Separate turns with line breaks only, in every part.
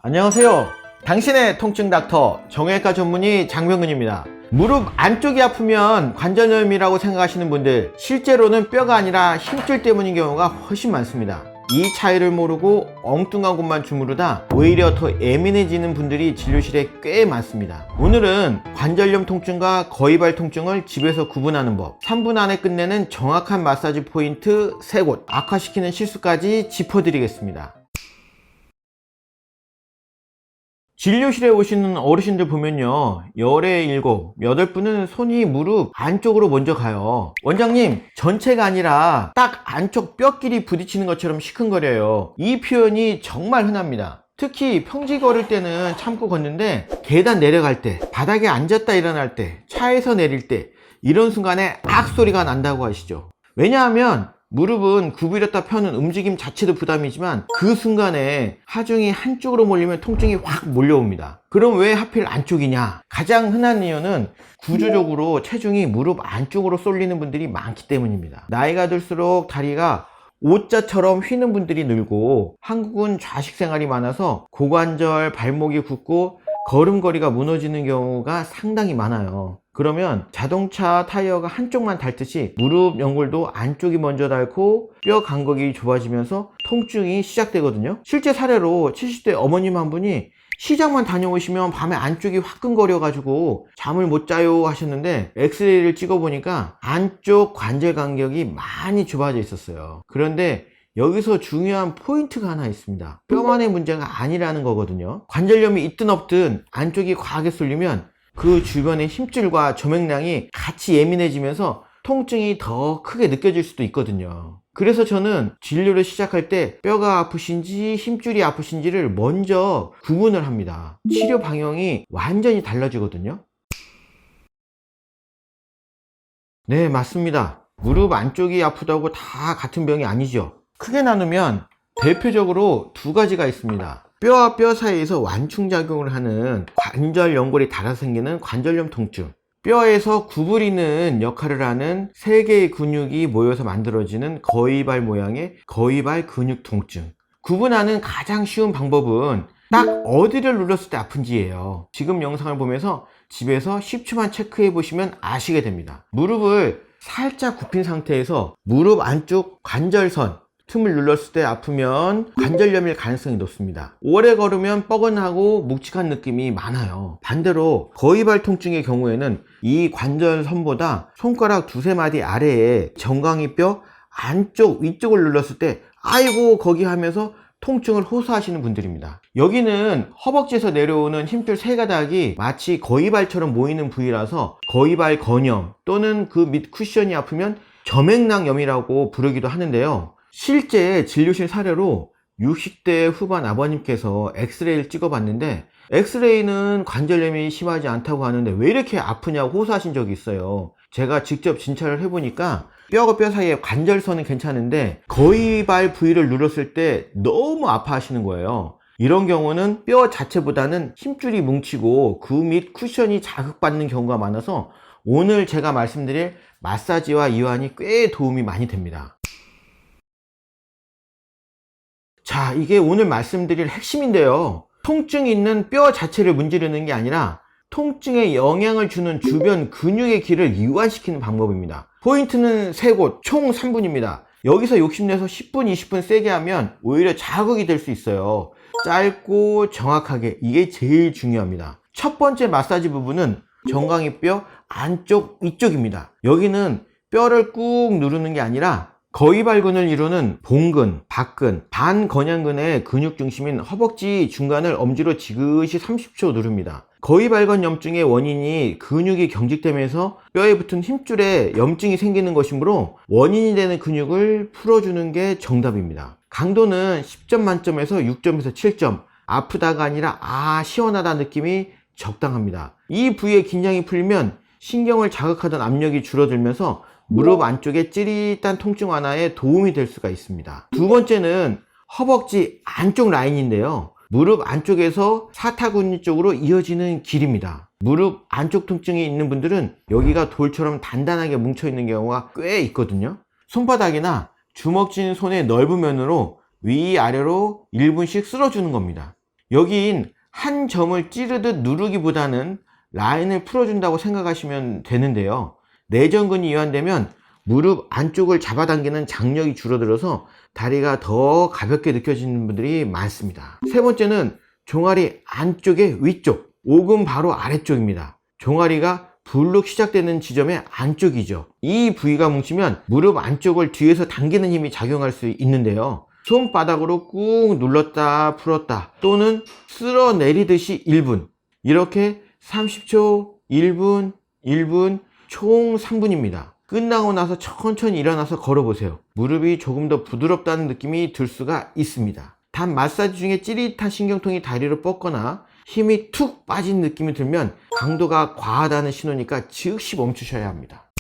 안녕하세요. 당신의 통증 닥터 정형외과 전문의 장병근입니다. 무릎 안쪽이 아프면 관절염이라고 생각하시는 분들, 실제로는 뼈가 아니라 힘줄 때문인 경우가 훨씬 많습니다. 이 차이를 모르고 엉뚱한 곳만 주무르다 오히려 더 예민해지는 분들이 진료실에 꽤 많습니다. 오늘은 관절염 통증과 거위발 통증을 집에서 구분하는 법, 3분 안에 끝내는 정확한 마사지 포인트 3곳, 악화시키는 실수까지 짚어드리겠습니다. 진료실에 오시는 어르신들 보면요, 열에 7, 8분은 손이 무릎 안쪽으로 먼저 가요. 원장님, 전체가 아니라 딱 안쪽 뼈끼리 부딪히는 것처럼 시큰거려요. 이 표현이 정말 흔합니다. 특히 평지 걸을 때는 참고 걷는데, 계단 내려갈 때, 바닥에 앉았다 일어날 때, 차에서 내릴 때, 이런 순간에 악 소리가 난다고 하시죠. 왜냐하면 무릎은 구부렸다 펴는 움직임 자체도 부담이지만 그 순간에 하중이 한쪽으로 몰리면 통증이 확 몰려옵니다. 그럼 왜 하필 안쪽이냐? 가장 흔한 이유는 구조적으로 체중이 무릎 안쪽으로 쏠리는 분들이 많기 때문입니다. 나이가 들수록 다리가 O자처럼 휘는 분들이 늘고, 한국은 좌식 생활이 많아서 고관절, 발목이 굳고 걸음걸이가 무너지는 경우가 상당히 많아요. 그러면 자동차 타이어가 한쪽만 닳듯이 무릎 연골도 안쪽이 먼저 닳고 뼈 간격이 좁아지면서 통증이 시작되거든요. 실제 사례로 70대 어머님 한 분이 시장만 다녀오시면 밤에 안쪽이 화끈거려 가지고 잠을 못 자요 하셨는데, 엑스레이를 찍어 보니까 안쪽 관절 간격이 많이 좁아져 있었어요. 그런데 여기서 중요한 포인트가 하나 있습니다. 뼈만의 문제가 아니라는 거거든요. 관절염이 있든 없든 안쪽이 과하게 쏠리면 그 주변의 힘줄과 조맥량이 같이 예민해지면서 통증이 더 크게 느껴질 수도 있거든요. 그래서 저는 진료를 시작할 때 뼈가 아프신지 힘줄이 아프신지를 먼저 구분을 합니다. 치료 방향이 완전히 달라지거든요. 네, 맞습니다. 무릎 안쪽이 아프다고 다 같은 병이 아니죠. 크게 나누면 대표적으로 두 가지가 있습니다. 뼈와 뼈 사이에서 완충작용을 하는 관절 연골이 닳아서 생기는 관절염 통증, 뼈에서 구부리는 역할을 하는 3개의 근육이 모여서 만들어지는 거위발 모양의 거위발 근육 통증. 구분하는 가장 쉬운 방법은 딱 어디를 눌렀을 때 아픈지예요. 지금 영상을 보면서 집에서 10초만 체크해 보시면 아시게 됩니다. 무릎을 살짝 굽힌 상태에서 무릎 안쪽 관절선 틈을 눌렀을 때 아프면 관절염일 가능성이 높습니다. 오래 걸으면 뻐근하고 묵직한 느낌이 많아요. 반대로 거위발 통증의 경우에는 이 관절선보다 손가락 2-3마디 아래에 정강이 뼈 안쪽 위쪽을 눌렀을 때 아이고 거기 하면서 통증을 호소하시는 분들입니다. 여기는 허벅지에서 내려오는 힘줄 3가닥이 마치 거위발처럼 모이는 부위라서 거위발 건염 또는 그 밑 쿠션이 아프면 저맥낭염이라고 부르기도 하는데요. 실제 진료실 사례로 60대 후반 아버님께서 엑스레이를 찍어봤는데, 엑스레이는 관절염이 심하지 않다고 하는데 왜 이렇게 아프냐고 호소하신 적이 있어요. 제가 직접 진찰을 해보니까 뼈와 뼈 사이에 관절선은 괜찮은데 거위발 부위를 눌렀을 때 너무 아파하시는 거예요. 이런 경우는 뼈 자체보다는 힘줄이 뭉치고 그 밑 쿠션이 자극받는 경우가 많아서 오늘 제가 말씀드릴 마사지와 이완이 꽤 도움이 많이 됩니다. 자, 이게 오늘 말씀드릴 핵심인데요. 통증이 있는 뼈 자체를 문지르는 게 아니라 통증에 영향을 주는 주변 근육의 길을 이완시키는 방법입니다. 포인트는 3곳, 총 3분입니다. 여기서 욕심내서 10분, 20분 세게 하면 오히려 자극이 될 수 있어요. 짧고 정확하게, 이게 제일 중요합니다. 첫 번째 마사지 부분은 정강이 뼈 안쪽 위쪽입니다. 여기는 뼈를 꾹 누르는 게 아니라 거위발근을 이루는 봉근, 박근, 반건양근의 근육 중심인 허벅지 중간을 엄지로 지그시 30초 누릅니다. 거위발근 염증의 원인이 근육이 경직되면서 뼈에 붙은 힘줄에 염증이 생기는 것이므로 원인이 되는 근육을 풀어주는 게 정답입니다. 강도는 10점 만점에서 6점에서 7점, 아프다가 아니라 시원하다 느낌이 적당합니다. 이 부위의 긴장이 풀리면 신경을 자극하던 압력이 줄어들면서 무릎 안쪽의 찌릿한 통증 완화에 도움이 될 수가 있습니다. 두 번째는 허벅지 안쪽 라인인데요. 무릎 안쪽에서 사타구니 쪽으로 이어지는 길입니다. 무릎 안쪽 통증이 있는 분들은 여기가 돌처럼 단단하게 뭉쳐 있는 경우가 꽤 있거든요. 손바닥이나 주먹 쥔 손의 넓은 면으로 위아래로 1분씩 쓸어주는 겁니다. 여긴 한 점을 찌르듯 누르기보다는 라인을 풀어준다고 생각하시면 되는데요. 내전근이 이완되면 무릎 안쪽을 잡아당기는 장력이 줄어들어서 다리가 더 가볍게 느껴지는 분들이 많습니다. 세 번째는 종아리 안쪽의 위쪽, 오금 바로 아래쪽입니다. 종아리가 불룩 시작되는 지점의 안쪽이죠. 이 부위가 뭉치면 무릎 안쪽을 뒤에서 당기는 힘이 작용할 수 있는데요. 손바닥으로 꾹 눌렀다 풀었다 또는 쓸어내리듯이 1분, 이렇게 30초, 1분, 1분, 총 3분입니다. 끝나고 나서 천천히 일어나서 걸어보세요. 무릎이 조금 더 부드럽다는 느낌이 들 수가 있습니다. 단 마사지 중에 찌릿한 신경통이 다리로 뻗거나 힘이 툭 빠진 느낌이 들면 강도가 과하다는 신호니까 즉시 멈추셔야 합니다.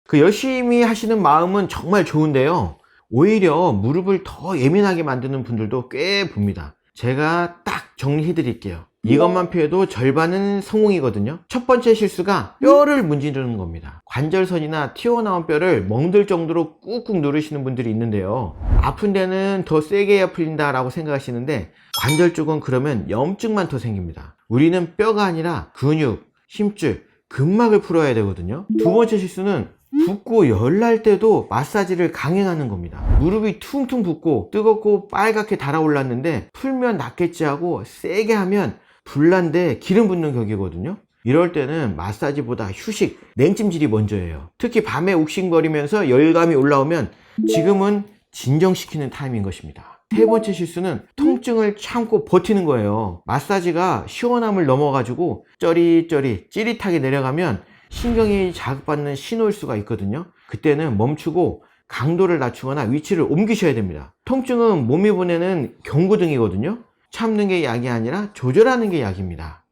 그 열심히 하시는 마음은 정말 좋은데요. 오히려 무릎을 더 예민하게 만드는 분들도 꽤 봅니다. 제가 딱 정리해 드릴게요. 이것만 피해도 절반은 성공이거든요. 첫 번째 실수가 뼈를 문지르는 겁니다. 관절선이나 튀어나온 뼈를 멍들 정도로 꾹꾹 누르시는 분들이 있는데요. 아픈 데는 더 세게 해야 풀린다 라고 생각하시는데 관절 쪽은 그러면 염증만 더 생깁니다. 우리는 뼈가 아니라 근육, 힘줄, 근막을 풀어야 되거든요. 두 번째 실수는 붓고 열날 때도 마사지를 강행하는 겁니다. 무릎이 퉁퉁 붓고 뜨겁고 빨갛게 달아올랐는데 풀면 낫겠지 하고 세게 하면 불난데 기름 붓는 격이거든요. 이럴 때는 마사지보다 휴식, 냉찜질이 먼저예요. 특히 밤에 욱신거리면서 열감이 올라오면 지금은 진정시키는 타임인 것입니다. 세 번째 실수는 통증을 참고 버티는 거예요. 마사지가 시원함을 넘어가지고 쩌릿쩌릿 찌릿하게 내려가면 신경이 자극받는 신호일 수가 있거든요. 그때는 멈추고 강도를 낮추거나 위치를 옮기셔야 됩니다. 통증은 몸이 보내는 경고등이거든요. 참는 게 약이 아니라 조절하는 게 약입니다.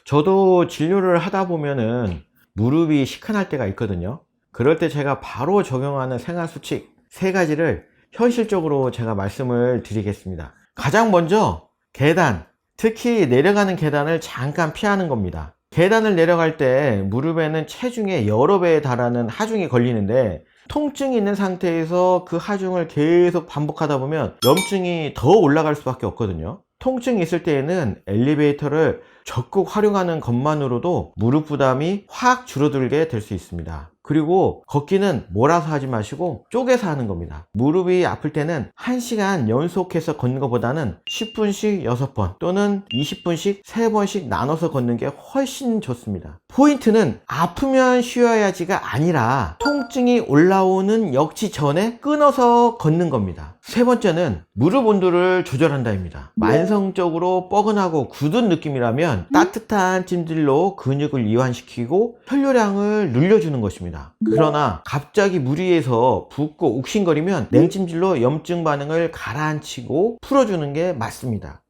저도 진료를 하다 보면은 무릎이 시큰할 때가 있거든요. 그럴 때 제가 바로 적용하는 생활수칙 3가지를 현실적으로 제가 말씀을 드리겠습니다. 가장 먼저 계단, 특히 내려가는 계단을 잠깐 피하는 겁니다. 계단을 내려갈 때 무릎에는 체중의 여러 배에 달하는 하중이 걸리는데 통증이 있는 상태에서 그 하중을 계속 반복하다 보면 염증이 더 올라갈 수밖에 없거든요. 통증이 있을 때에는 엘리베이터를 적극 활용하는 것만으로도 무릎 부담이 확 줄어들게 될 수 있습니다. 그리고 걷기는 몰아서 하지 마시고 쪼개서 하는 겁니다. 무릎이 아플 때는 1시간 연속해서 걷는 것보다는 10분씩 6번 또는 20분씩 3번씩 나눠서 걷는 게 훨씬 좋습니다. 포인트는 아프면 쉬어야지가 아니라 통증이 올라오는 역치 전에 끊어서 걷는 겁니다. 세 번째는 무릎 온도를 조절한다입니다. 만성적으로 뻐근하고 굳은 느낌이라면 따뜻한 찜질로 근육을 이완시키고 혈류량을 늘려주는 것입니다. 그러나 갑자기 무리해서 붓고 욱신거리면 냉찜질로 염증 반응을 가라앉히고 풀어주는 게 맞습니다.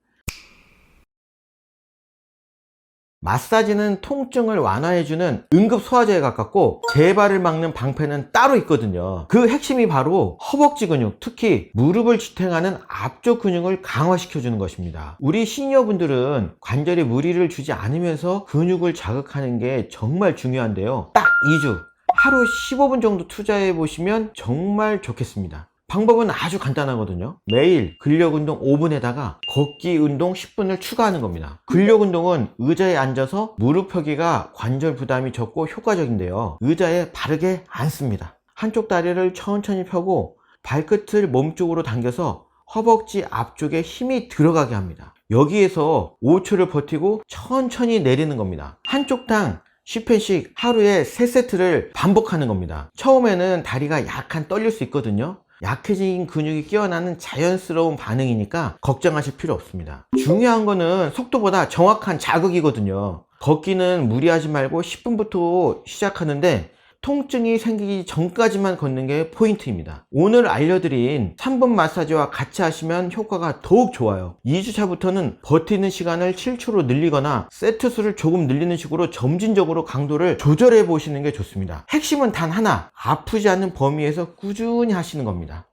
마사지는 통증을 완화해주는 응급 소화제에 가깝고 재발을 막는 방패는 따로 있거든요. 그 핵심이 바로 허벅지 근육, 특히 무릎을 지탱하는 앞쪽 근육을 강화시켜주는 것입니다. 우리 시니어분들은 관절에 무리를 주지 않으면서 근육을 자극하는 게 정말 중요한데요. 딱 2주, 하루 15분 정도 투자해 보시면 정말 좋겠습니다. 방법은 아주 간단하거든요. 매일 근력운동 5분에다가 걷기 운동 10분을 추가하는 겁니다. 근력운동은 의자에 앉아서 무릎 펴기가 관절 부담이 적고 효과적인데요. 의자에 바르게 앉습니다. 한쪽 다리를 천천히 펴고 발끝을 몸쪽으로 당겨서 허벅지 앞쪽에 힘이 들어가게 합니다. 여기에서 5초를 버티고 천천히 내리는 겁니다. 한쪽당 10회씩 하루에 3세트를 반복하는 겁니다. 처음에는 다리가 약간 떨릴 수 있거든요. 약해진 근육이 깨어나는 자연스러운 반응이니까 걱정하실 필요 없습니다. 중요한 거는 속도보다 정확한 자극이거든요. 걷기는 무리하지 말고 10분부터 시작하는데 통증이 생기기 전까지만 걷는 게 포인트입니다. 오늘 알려드린 3분 마사지와 같이 하시면 효과가 더욱 좋아요. 2주차부터는 버티는 시간을 7초로 늘리거나 세트 수를 조금 늘리는 식으로 점진적으로 강도를 조절해 보시는 게 좋습니다. 핵심은 단 하나, 아프지 않는 범위에서 꾸준히 하시는 겁니다.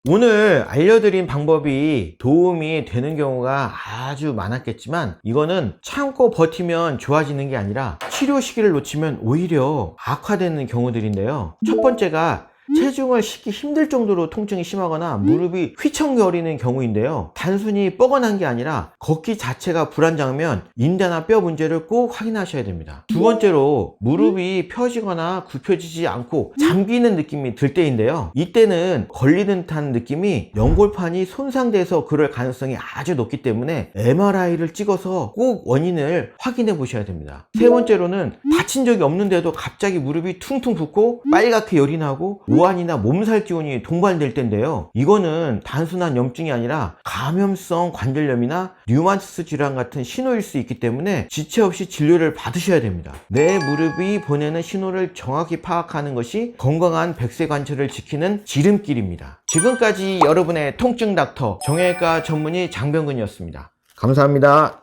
오늘 알려드린 방법이 도움이 되는 경우가 아주 많았겠지만 이거는 참고 버티면 좋아지는 게 아니라 치료 시기를 놓치면 오히려 악화되는 경우들인데요. 첫 번째가 체중을 싣기 힘들 정도로 통증이 심하거나 무릎이 휘청거리는 경우인데요. 단순히 뻐근한 게 아니라 걷기 자체가 불안정하면 인대나 뼈 문제를 꼭 확인하셔야 됩니다. 두 번째로 무릎이 펴지거나 굽혀지지 않고 잠기는 느낌이 들 때인데요. 이때는 걸리는 듯한 느낌이 연골판이 손상돼서 그럴 가능성이 아주 높기 때문에 MRI를 찍어서 꼭 원인을 확인해 보셔야 됩니다. 세 번째로는 다친 적이 없는데도 갑자기 무릎이 퉁퉁 붓고 빨갛게 열이 나고 오한이나 몸살 기운이 동반될 텐데요. 이거는 단순한 염증이 아니라 감염성 관절염이나 류마티스 질환 같은 신호일 수 있기 때문에 지체 없이 진료를 받으셔야 됩니다. 내 무릎이 보내는 신호를 정확히 파악하는 것이 건강한 백세관절을 지키는 지름길입니다. 지금까지 여러분의 통증 닥터 정형외과 전문의 장병근이었습니다. 감사합니다.